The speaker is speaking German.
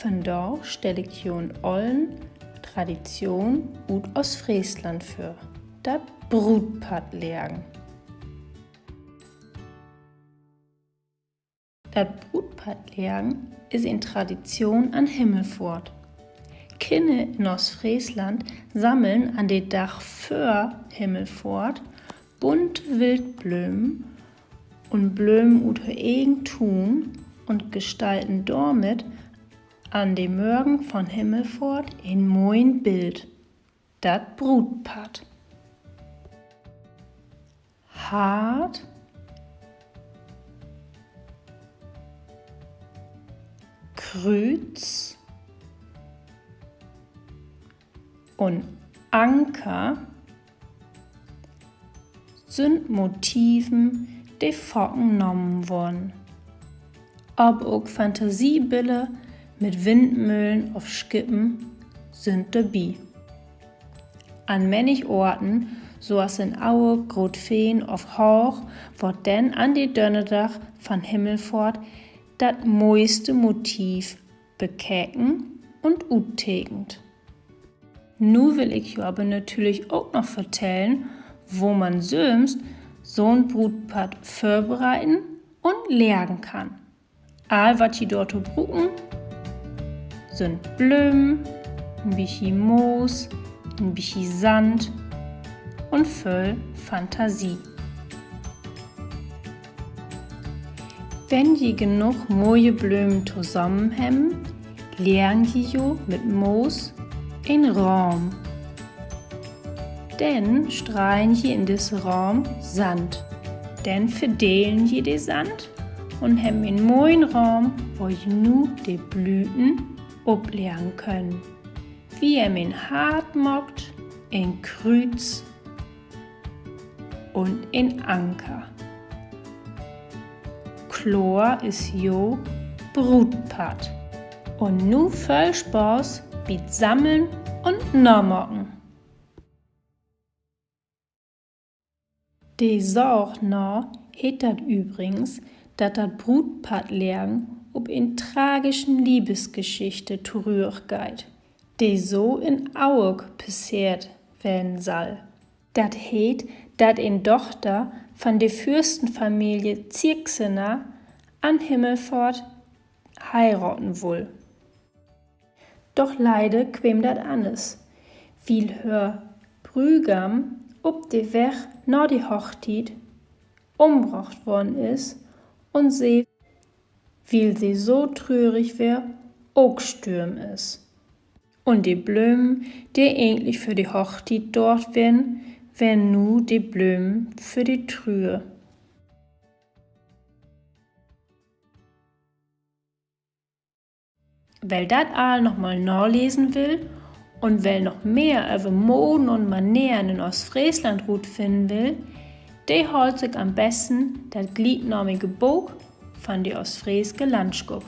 Vandaag stelle ich hier eine ollen Tradition aus Ostfriesland für, das Brutpad lernen. Das Brutpad lernen ist eine Tradition an Himmelfort. Kinder in Ostfriesland sammeln an den Tag für Himmelfort bunte Wildblümen und Blümen ut eigen tun und gestalten damit an dem Morgen von Himmelfort ein moin Bild, dat Brutpad. Hart, Kreuz und Anker sind Motiven, die vorgenommen wurden. Aber auch Fantasiebilder mit Windmühlen auf Skippen sind dabei. An manchen Orten, so als in Aue, Grootfeen auf Hoch, wird denn an die Dönnerdach von Himmelfort das mooiste Motiv bekäken und uttekend. Nu will ich ju aber natürlich auch noch vertellen, wo man sömst so ein Brutpad vorbereiten und lernen kann. All wat je dort bruken sind Blumen, ein bisschen Moos, ein bisschen Sand und voll Fantasie. Wenn je genug moje Blumen zusammen haben, lernen je jo mit Moos in Raum. Dann strahlen je in diesen Raum Sand. Dann verdelen je den Sand und haben einen moin Raum, wo je nu die Blüten oblernen können. Wie in Hart mockt, in Kreuz und in Anker. Chlor ist jo Brutpad. Und nu voll Spaß mit Sammeln und Normocken. Die Sorg no het dat übrigens, dat dat Brutpad lernen ob in tragischen Liebesgeschichte turürgeit, die so in Aueg passiert werden soll. Dat het, dat in Tochter von der Fürstenfamilie Zirksena an Himmelfort heiraten wohl. Doch leider quem dat anders, weil hör Brügam ob de Weg nach die Hochzeit umgebracht worden ist und sie, weil sie so traurig wär, auch gestorben ist. Und die Blumen, die eigentlich für die Hochzeit dort wären nu die Blumen für die Trühe. Wer dat all nochmal nachlesen will und wer noch mehr über Moden und Manieren in Ostfriesland gut finden will, der holt sich am besten das gliednormige Buch von der Ostfrieske Landschap.